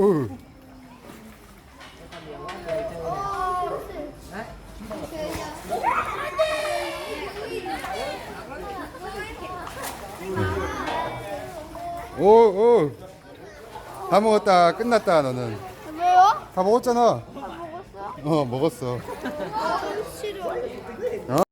오. 오, 오. 다 먹었다. 끝났다, 너는. 왜요? 다 먹었잖아. 다 먹었어? 먹었어. 아, 싫어. 어?